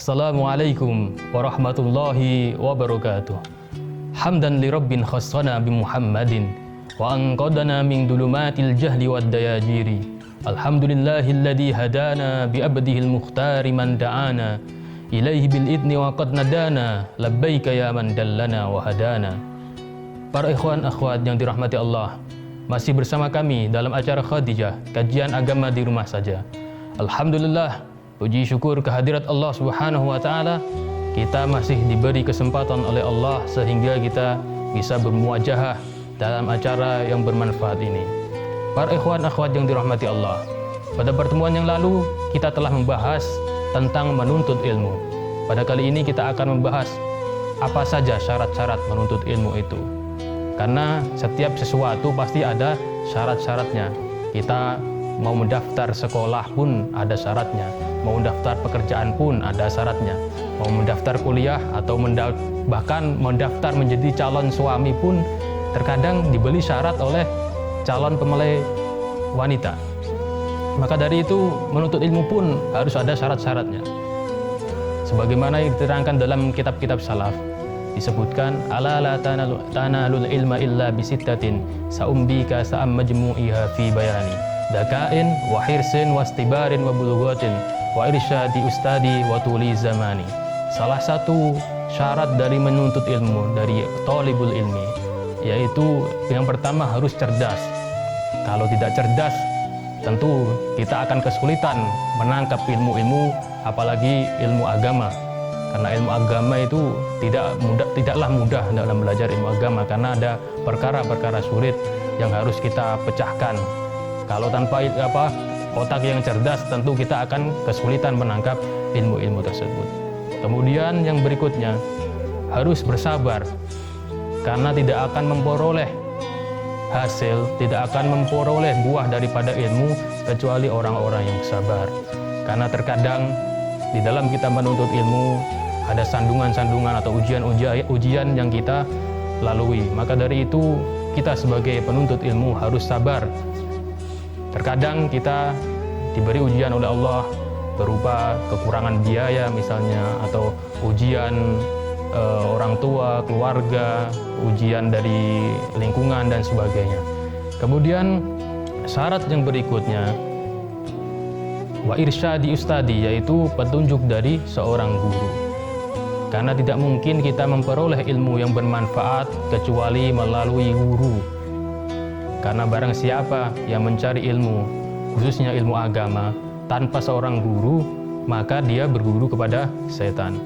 Assalamualaikum warahmatullahi wabarakatuh. Hamdan li rabbin khassana bi Muhammadin wa anqadana min dulumatil jahli wad dayajiri. Alhamdulillahilladzi hadana bi abdihil mukhtari man da'ana ilaihi bil idni wa qad nadana labbaika ya man dallana wa hadana. Para ikhwan akhwat yang dirahmati Allah, masih bersama kami dalam acara Khadijah, kajian agama di rumah saja. Alhamdulillah, puji syukur kehadirat Allah Subhanahu wa taala, kita masih diberi kesempatan oleh Allah sehingga kita bisa bermuajahah dalam acara yang bermanfaat ini. Para ikhwan akhwat yang dirahmati Allah, pada pertemuan yang lalu kita telah membahas tentang menuntut ilmu. Pada kali ini kita akan membahas apa saja syarat-syarat menuntut ilmu itu. Karena setiap sesuatu pasti ada syarat-syaratnya. Kita mau mendaftar sekolah pun ada syaratnya, mau mendaftar pekerjaan pun ada syaratnya, mau mendaftar kuliah atau bahkan mendaftar menjadi calon suami pun terkadang diberi syarat oleh calon pemilih wanita. Maka dari itu menuntut ilmu pun harus ada syarat-syaratnya. Sebagaimana yang diterangkan dalam kitab-kitab salaf, disebutkan ala la tanalul ilma illa bisittatin sa'umbika sa'am majmu'iha fi bayani dakain wa hirsin wa istibarin wa bulughatin wa irsyadi ustadi wa tuli zamani. Salah satu syarat dari menuntut ilmu, dari thalibul ilmi, yaitu yang pertama harus cerdas. Kalau tidak cerdas, tentu kita akan kesulitan menangkap ilmu-ilmu, apalagi ilmu agama. Karena ilmu agama itu tidaklah mudah dalam belajar ilmu agama, karena ada perkara-perkara sulit yang harus kita pecahkan. Kalau tanpa otak yang cerdas, tentu kita akan kesulitan menangkap ilmu-ilmu tersebut. Kemudian yang berikutnya, harus bersabar, karena tidak akan memperoleh hasil, tidak akan memperoleh buah daripada ilmu kecuali orang-orang yang sabar. Karena terkadang di dalam kita menuntut ilmu ada sandungan-sandungan atau ujian yang kita lalui. Maka dari itu kita sebagai penuntut ilmu harus sabar. Terkadang kita diberi ujian oleh Allah berupa kekurangan biaya misalnya, atau ujian orang tua, keluarga, ujian dari lingkungan dan sebagainya. Kemudian syarat yang berikutnya, wa irsyadi ustadi, yaitu petunjuk dari seorang guru. Karena tidak mungkin kita memperoleh ilmu yang bermanfaat kecuali melalui guru. Karena barang siapa yang mencari ilmu, khususnya ilmu agama, tanpa seorang guru, maka dia berguru kepada setan.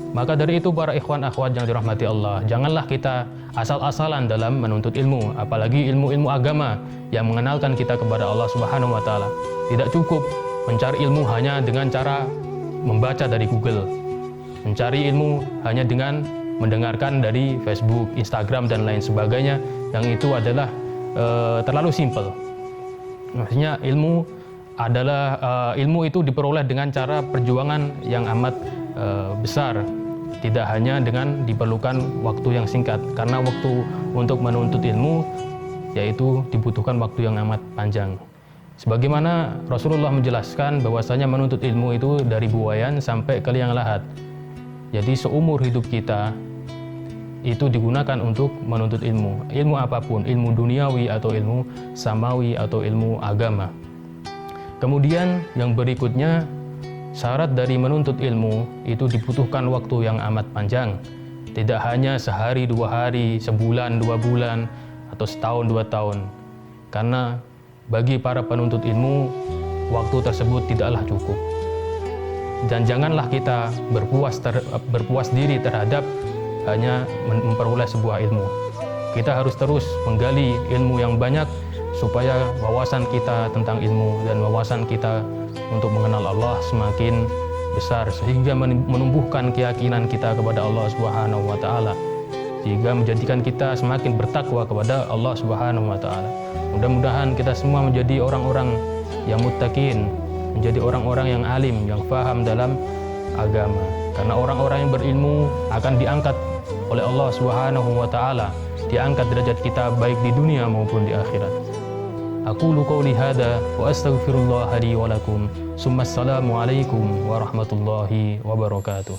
Maka dari itu para ikhwan akhwat yang dirahmati Allah, janganlah kita asal-asalan dalam menuntut ilmu, apalagi ilmu-ilmu agama yang mengenalkan kita kepada Allah Subhanahu wa taala. Tidak cukup mencari ilmu hanya dengan cara membaca dari Google. Mencari ilmu hanya dengan mendengarkan dari Facebook, Instagram dan lain sebagainya, yang itu adalah terlalu simpel. Maksudnya ilmu itu diperoleh dengan cara perjuangan yang amat besar, tidak hanya dengan diperlukan waktu yang singkat. Karena waktu untuk menuntut ilmu yaitu dibutuhkan waktu yang amat panjang. Sebagaimana Rasulullah menjelaskan bahwasanya menuntut ilmu itu dari buayan sampai ke liang lahat. Jadi seumur hidup kita itu digunakan untuk menuntut ilmu. Ilmu apapun, ilmu duniawi atau ilmu samawi atau ilmu agama. Kemudian yang berikutnya, syarat dari menuntut ilmu itu dibutuhkan waktu yang amat panjang. Tidak hanya sehari, 2 hari, sebulan, 2 bulan, atau setahun, 2 tahun. Karena bagi para penuntut ilmu, waktu tersebut tidaklah cukup. Dan janganlah kita berpuas diri terhadap hanya memperoleh sebuah ilmu. Kita harus terus menggali ilmu yang banyak supaya wawasan kita tentang ilmu dan wawasan kita untuk mengenal Allah semakin besar, sehingga menumbuhkan keyakinan kita kepada Allah Subhanahu wa taala, sehingga menjadikan kita semakin bertakwa kepada Allah Subhanahu wa taala. Mudah-mudahan kita semua menjadi orang-orang yang muttaqin, menjadi orang-orang yang alim, yang paham dalam agama. Karena orang-orang yang berilmu akan diangkat oleh Allah Subhanahu wa taala, diangkat derajat kita baik di dunia maupun di akhirat. Aqulu qawli hadha wa astaghfirullah li wa lakum. Summa assalamu alaikum warahmatullahi wabarakatuh.